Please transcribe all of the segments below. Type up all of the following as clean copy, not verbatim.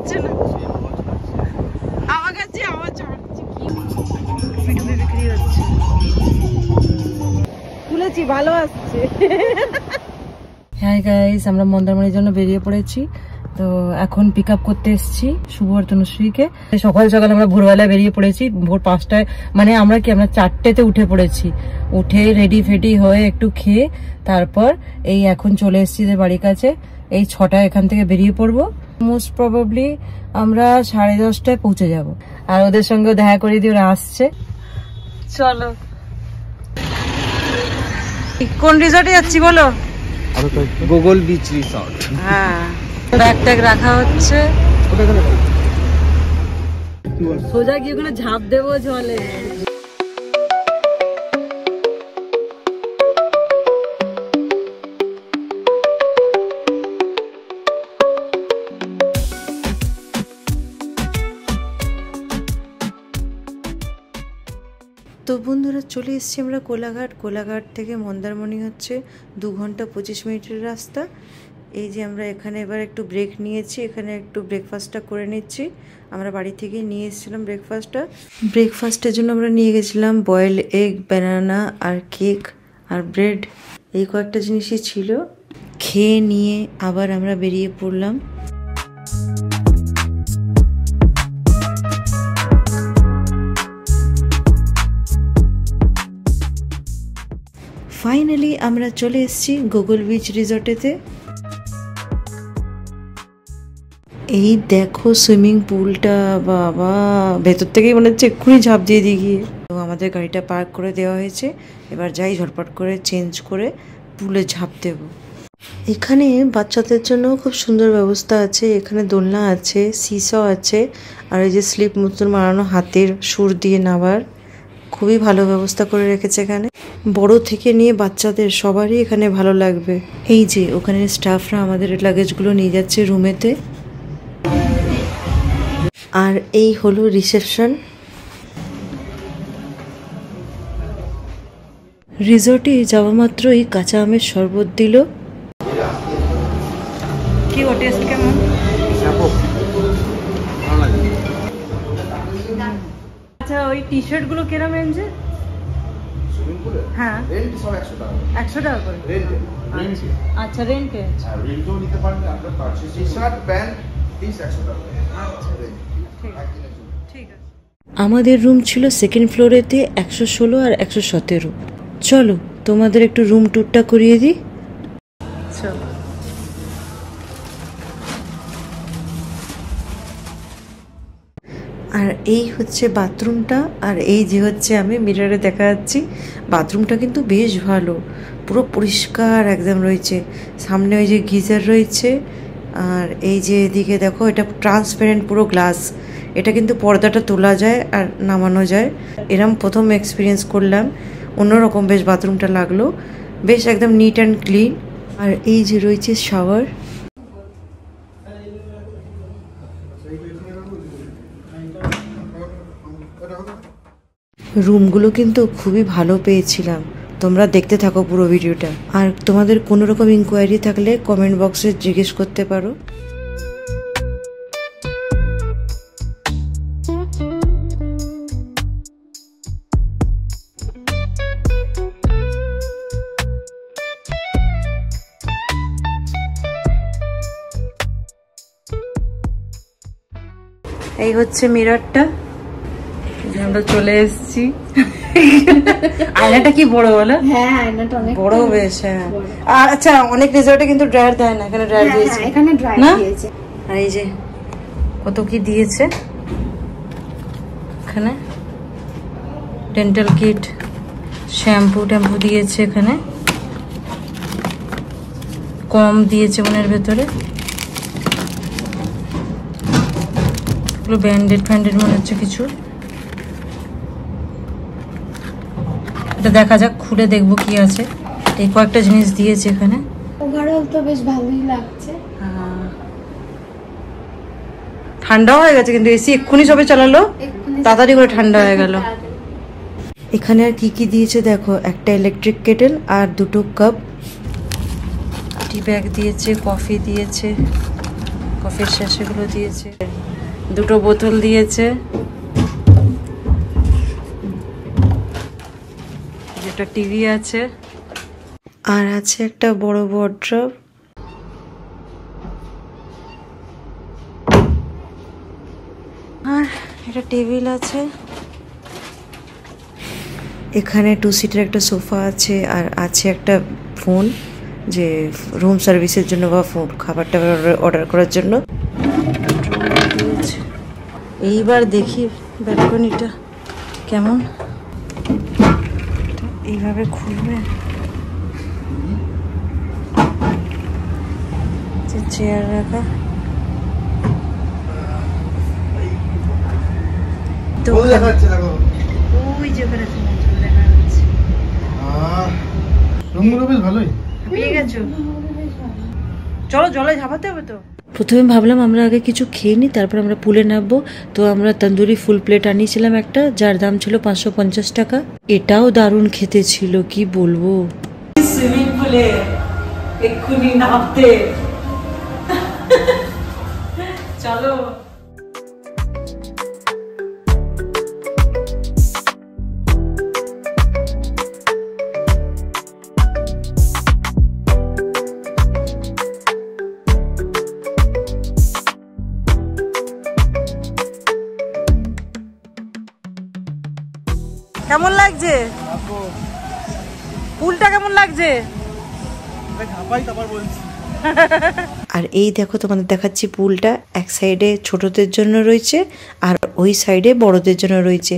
হচ্ছে না, আমার কাছে আওয়াজ হচ্ছে। কি বিক্রি হচ্ছে, খুলেছি, ভালো আসছে। হ্যাঁ গাইস, আমরা মন্দারমণির জন্য বেরিয়ে পড়েছি। তো এখন পিক আপ করতে এসেছি শুভ আর তনুশ্রীকে। সকাল সকাল আমরা ভোরবেলা বেরিয়ে পড়েছি, ভোর 5টায়। মানে আমরা 4টেতে উঠে পড়েছি। উঠে রেডি ফেডি হয়ে একটু খেয়ে তারপর এই এখন চলে এসেছি বাড়ির কাছে। এই 6টায় এখান থেকে বেরিয়ে পড়বো। মোস্ট প্রবাবলি আমরা 10:30টায় পৌঁছে যাব। আর ওদের সঙ্গেও দেখা করে দিয়ে ওরা আসছে। চলো, কোন রিসর্টে যাচ্ছি বলো? Google beach resort. হ্যাঁ, ব্যাগ ট্যাগ রাখা হচ্ছে। সোজা গিয়ে ওখানে ঝাঁপ দেবো জলে। তো বন্ধুরা, চলে এসেছি আমরা কোলাঘাট। কোলাঘাট থেকে মন্দারমণি হচ্ছে 2 ঘন্টা 25 মিনিটের রাস্তা। এই যে আমরা এখানে এবার একটু ব্রেক নিয়েছি, এখানে একটু ব্রেকফাস্টটা করে নিচ্ছি। আমরা বাড়ি থেকে নিয়ে এসেছিলাম ব্রেকফাস্টটা। ব্রেকফাস্টের জন্য আমরা নিয়ে গেছিলাম বয়েলড এগ, ব্যানানা আর কেক আর ব্রেড। এই কয়েকটা জিনিসই ছিল। খেয়ে নিয়ে আবার আমরা বেরিয়ে পড়লাম। ফাইনালি আমরা চলে এসেছি গুগল বিচ রিসর্টেতে। এই দেখো সুইমিং পুলটা, বাবা ভেতর থেকেই মনে হচ্ছে এক্ষুনি ঝাঁপ দিয়ে দিয়ে গিয়ে। তো আমাদের গাড়িটা পার্ক করে দেওয়া হয়েছে, এবার যাই ঝটপট করে চেঞ্জ করে পুলে ঝাঁপ দেব। এখানে বাচ্চাদের জন্য খুব সুন্দর ব্যবস্থা আছে। এখানে দোলনা আছে, সিস আছে, আর এই যে স্লিপ মতন বানানো হাতের সুর দিয়ে নামার, খুবই ভালো ব্যবস্থা করে রেখেছে এখানে। বড় থেকে নিয়ে বাচ্চাদের সবারই এখানে ভালো লাগবে। এই যে ওখানে স্টাফরা আমাদের লাগেজগুলো নিয়ে যাচ্ছে রুমেতে। আর এই হলো রিসেপশন। রিসর্টে যাওয়া মাত্রই কাঁচা আমের শরবত দিল। কি ও টেস্ট কেমন? আচ্ছা, ওই টি শার্ট গুলো কিরকম রেঞ্জে? হ্যাঁ, রেন্ট সব 100 টাকা। 100 টাকা করে রেন্টে? আচ্ছা, রেন্টে। আর রেন্টও নিতে পারবেন, আপনার পারচেজ টি শার্ট প্যান্ট 100 টাকা। আচ্ছা, ঠিক আছে। আমাদের রুম ছিল সেকেন্ড ফ্লোরেতে 116 আর 117। চলো তোমাদের একটু রুম ট্যুরটা করিয়ে দিই। চলো। আর এই হচ্ছে বাথরুমটা, আর এই যে হচ্ছে আমি মিররে দেখা যাচ্ছি। বাথরুমটা কিন্তু বেশ ভালো, পুরো পরিষ্কার একদম রয়েছে। সামনে ওই যে গিজার রয়েছে, আর এই যে এদিকে দেখো, এটা ট্রান্সপারেন্ট পুরো গ্লাস। এটা কিন্তু পর্দাটা তোলা যায় আর নামানো যায়। এরম প্রথম এক্সপিরিয়েন্স করলাম, অন্যরকম বেশ বাথরুমটা লাগলো, বেশ একদম নিট অ্যান্ড ক্লিন। আর এই যে রয়েছে শাওয়ার। রুমগুলো কিন্তু খুবই ভালো পেয়েছিলাম। তোমরা দেখতে থাকো পুরো ভিডিওটা। আর তোমাদের কোনো রকম ইনকোয়ারি থাকলে কমেন্ট বক্সে জিজ্ঞেস করতে পারো। এই হচ্ছে মিররটা, আমরা চলে এসেছি। আয়নাটা কি বড় বলো? হ্যাঁ, আয়নাটা অনেক বড় বেশ। হ্যাঁ, আর আচ্ছা, অনেক রিসর্টে কিন্তু ড্রায়ার দেয় না, এখানে ড্রায়ার দিয়েছে। এখানে ড্রায়ার দিয়েছে। আর এই যে কত কি দিয়েছে এখানে, ডেন্টাল কিট, শ্যাম্পু ট্যাম্পু দিয়েছে এখানে, কম দিয়েছে মনের ভেতরে। ব্যান্ডেড ফ্যান্ডেড মনে হচ্ছে কিছু। এটা দেখা যাক, খুলে দেখবো কি আছে। এই কয়েকটা জিনিস দিয়েছে এখানে। ওভারঅল তো বেশ ভালোই লাগছে। ঠান্ডা হয়ে গেছে কিন্তু, এসি এক্ষুনি সবে চালালো, তাড়াতাড়ি করে ঠান্ডা হয়ে গেল। এখানে আর কি কি দিয়েছে দেখো, একটা ইলেকট্রিক কেটেল আর 2টো কাপ, টি ব্যাগ দিয়েছে, কফি দিয়েছে, কফির শেষেগুলো দিয়েছে, দুটো বোতল দিয়েছে, একটা টিভি আছে, আর আছে একটা বড় ওয়ার্ড্রব। আর একটা টেবিল আছে, এখানে 2 সিটের একটা সোফা আছে, আর আছে একটা ফোন, যে রুম সার্ভিসের জন্য বা ফোন খাবার টাবার অর্ডার করার জন্য। এইবার দেখি ব্যালকনিটা কেমন, এইভাবে খুলবে, চেয়ার রাখা, ওই যে ওখানে দেখা যাচ্ছে। রুমগুলো বেশ ভালোই। পেয়ে গেছো? চলো জলে ঝাঁপাতে হবে তো। প্রথমে ভাবলাম আমরা আগে কিছু খেয়ে নিই, তারপর আমরা পুলে নামবো। তো আমরা তন্দুরি ফুল প্লেট আনিয়েছিলাম একটা, যার দাম ছিল 550 টাকা। এটাও দারুণ খেতে ছিল, কি বলবো। সুইমিং পুলে এক্ষুনি নামতে চলো। কেমন লাগছে পুলটা, কেমন লাগছে? আর এই দেখো তোমাদের দেখাচ্ছি পুলটা, এক সাইডে ছোটদের জন্য রয়েছে আর ওই সাইডে বড়দের জন্য রয়েছে।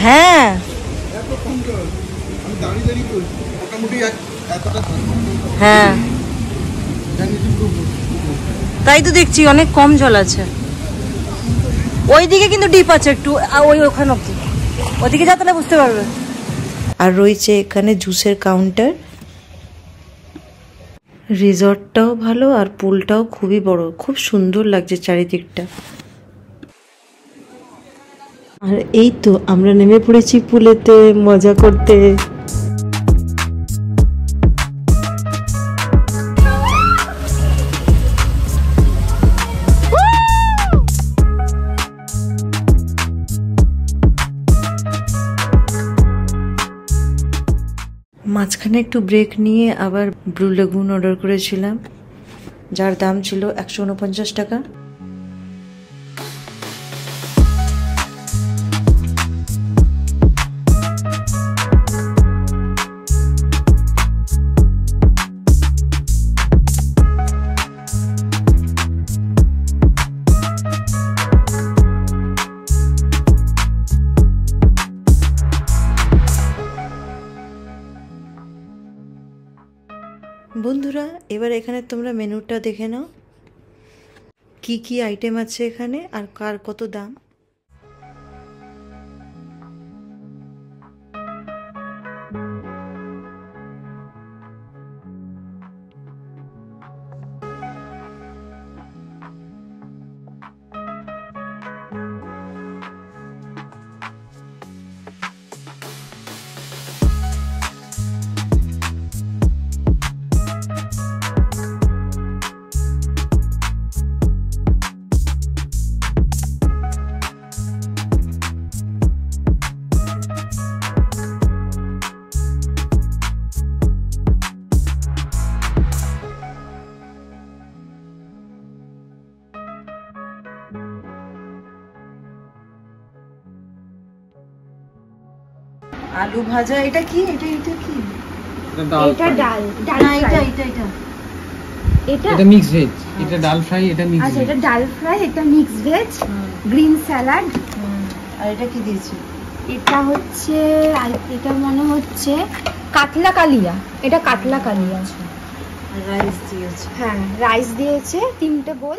হ্যাঁ হ্যাঁ, তাই তো দেখছি অনেক কম জল আছে। ওইদিকে কিন্তু ডিপ আছে একটু, ওই ওখানে অব্দি, ওদিকে যা তাহলে বুঝতে পারবে। আর রয়েছে এখানে জুসের কাউন্টার। রিসর্টটাও ভালো আর পুলটাও খুবই বড়, খুব সুন্দর লাগছে চারিদিকটা। আর এই তো আমরা নেমে পড়েছি পুলেতে মজা করতে। মাঝখানে একটু ব্রেক নিয়ে আবার ব্লু লেগুন অর্ডার করেছিলাম, যার দাম ছিল 149 টাকা। বন্ধুরা এবার এখানে তোমরা মেনুটা দেখে নাও, কি কি আইটেম আছে এখানে আর কার কত দাম। আলু ভাজা, এটা কি? এটা কি? এটা ডাল না, এটা এটা এটা এটা মিক্স ভেজ, এটা ডাল ফ্রাই, এটা মিক্স। আচ্ছা, এটা ডাল ফ্রাই, এটা মিক্স ভেজ, গ্রিন স্যালাড। আর এটা কি দিয়েছে? এটা হচ্ছে, এটা মনে হচ্ছে কাতলা কালিয়া, এটা কাতলা কালিয়া। আর রাইস দিয়েছে। হ্যাঁ, রাইস দিয়েছে 3টে বোল।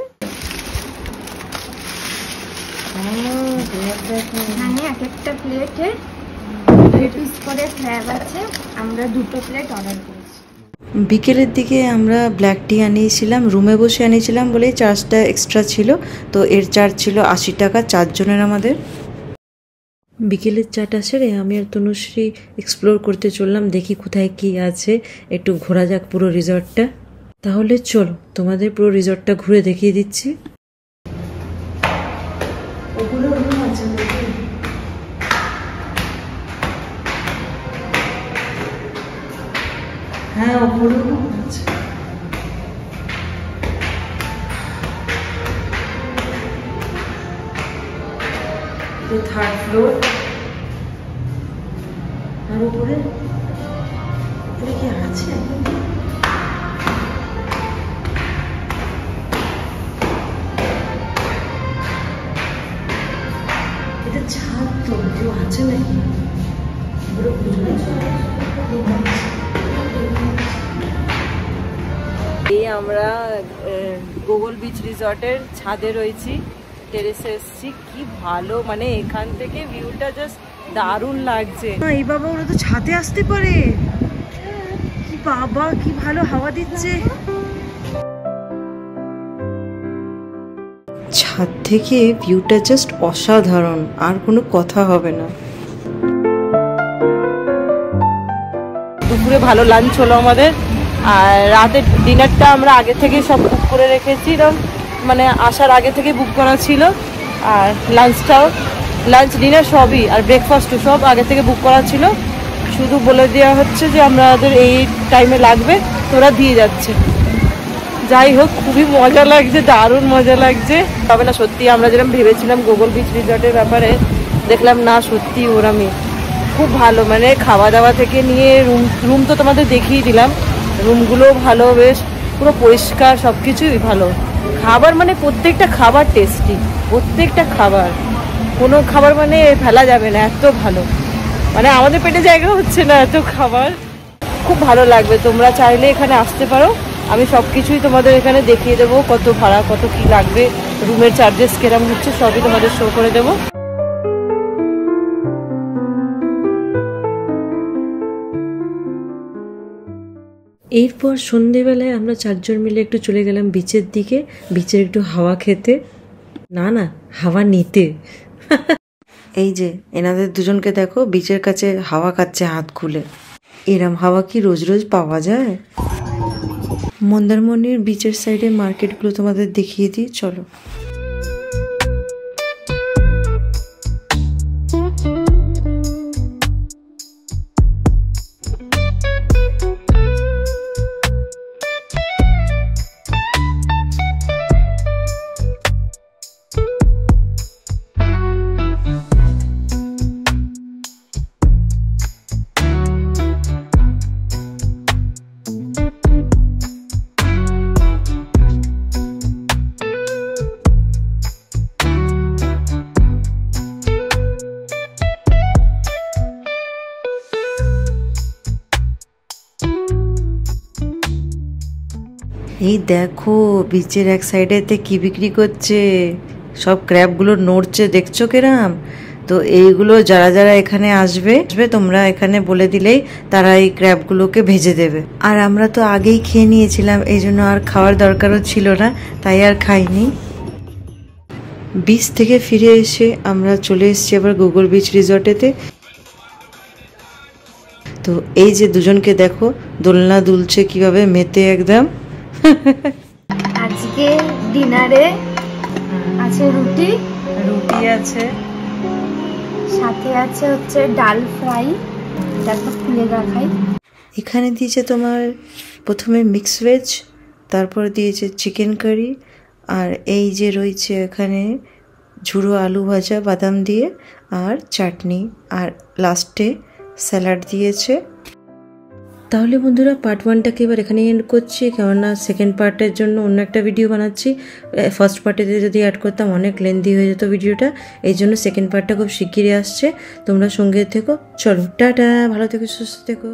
এখানে এক একটা প্লেটে 2 পিস করে ফ্ল্যাগ আছে, আমরা 2টো প্লেট অর্ডার করেছি। বিকেলের দিকে আমরা ব্ল্যাক টি আনিয়েছিলাম, রুমে বসে আনিয়েছিলাম বলেই চার্জটা এক্সট্রা ছিল, তো এর চার্জ ছিল 80 টাকা 4 জনের আমাদের। বিকেলের চাটা সেরে আমি আর তনুশ্রী এক্সপ্লোর করতে চললাম, দেখি কোথায় কি আছে, একটু ঘোরা যাক পুরো রিসর্টটা। তাহলে চলো তোমাদের পুরো রিসর্টটা ঘুরে দেখিয়ে দিচ্ছি। ওগুলো রুম আছে নাকি? হ্যাঁ ওগুলো রুম আছে। Third floor. আর উপরে উপরে কি আছে? এটা ছাদ তো, কেউ আছে নাকি? এই আমরা গোগল বিচ রিসর্টের ছাদে রয়েছি, টেরেসে এসেছি। কি ভালো, মানে এখান থেকে ভিউটা জাস্ট দারুণ লাগছে। এই বাবা, ওরা তো ছাদে আসতে পারে। কি বাবা, কি ভালো হাওয়া দিচ্ছে। ছাদ থেকে ভিউটা জাস্ট অসাধারণ, আর কোনো কথা হবে না। দুপুরে ভালো লাঞ্চ হলো আমাদের, আর রাতের ডিনারটা আমরা আগে থেকে সব বুক করে রেখেছি, মানে আসার আগে থেকে বুক করা ছিল। আর লাঞ্চ ডিনার সবই, আর ব্রেকফাস্টও সব আগে থেকে বুক করা ছিল। শুধু বলে দেওয়া হচ্ছে যে আমাদের এই টাইমে লাগবে, তোরা দিয়ে যাচ্ছে। যাই হোক, খুবই মজা লাগছে, দারুণ মজা লাগছে। তবে না, সত্যি আমরা যেরকম ভেবেছিলাম গোগল বিচ রিসর্টের ব্যাপারে, দেখলাম না সত্যি ওরামই খুব ভালো। মানে খাওয়া দাওয়া থেকে নিয়ে রুম তো তোমাদের দেখিয়ে দিলাম, রুমগুলোও ভালো, বেশ পুরো পরিষ্কার, সব কিছুই ভালো। খাবার মানে প্রত্যেকটা খাবার টেস্টি, প্রত্যেকটা খাবার, কোনো খাবার মানে ফেলা যাবে না, এত ভালো। মানে আমাদের পেটে জায়গা হচ্ছে না, এত খাবার। খুব ভালো লাগবে, তোমরা চাইলে এখানে আসতে পারো। আমি সব কিছুই তোমাদের এখানে দেখিয়ে দেবো, কত ভাড়া, কত কি লাগবে, রুমের চার্জেস কেরম হচ্ছে, সবই তোমাদের শো করে দেবো। এরপর সন্ধেবেলায় আমরা চারজন মিলে একটু চলে গেলাম বিচের দিকে, বিচের একটু হাওয়া খেতে, না হাওয়া নিতে। এই যে এনাদের দুজনকে দেখো, বিচের কাছে হাওয়া খাচ্ছে হাত খুলে। এরম হাওয়া কি রোজ রোজ পাওয়া যায়? মন্দারমণির বিচের সাইডে মার্কেটগুলো তোমাদের দেখিয়ে দিই, চলো। এই দেখো বিচের এক সাইডেতে কি বিক্রি করছে, সব ক্র্যাবগুলো নড়ছে, দেখছো কেরাম? তো এইগুলো যারা যারা এখানে আসবে তোমরা এখানে বলে দিলেই তারা এই ক্র্যাবগুলোকে ভেজে দেবে। আর আমরা তো আগেই খেয়ে নিয়েছিলাম, এই জন্য আর খাওয়ার দরকারও ছিল না, তাই আর খাইনি। বিচ থেকে ফিরে এসে আমরা চলে এসেছি আবার গোগল বিচ রিসর্টেতে। তো এই যে দুজনকে দেখো, দোলনা দুলছে কিভাবে, মেতে একদম। আজকে ডিনারে আছে রুটি আছে, সাথে আছে হচ্ছে ডাল ফ্রাই, তারপর খুলে দেখাই। এখানে দিয়েছে তোমার প্রথমে মিক্স ভেজ, তারপর দিয়েছে চিকেন কারি, আর এই যে রয়েছে এখানে ঝুড়ো আলু ভাজা বাদাম দিয়ে, আর চাটনি, আর লাস্টে স্যালাড দিয়েছে। তাহলে বন্ধুরা পার্ট 1টাকে এবার এখানেই এন্ড করছি, কেননা সেকেন্ড পার্টের জন্য অন্য একটা ভিডিও বানাচ্ছি। ফার্স্ট পার্টেতে যদি অ্যাড করতাম অনেক লেন্দি হয়ে যেত ভিডিওটা, এই জন্য সেকেন্ড পার্টটা খুব শিগগিরই আসছে। তোমরা সঙ্গে থেকো, চলো টাটা, ভালো থেকো, সুস্থ থেকো।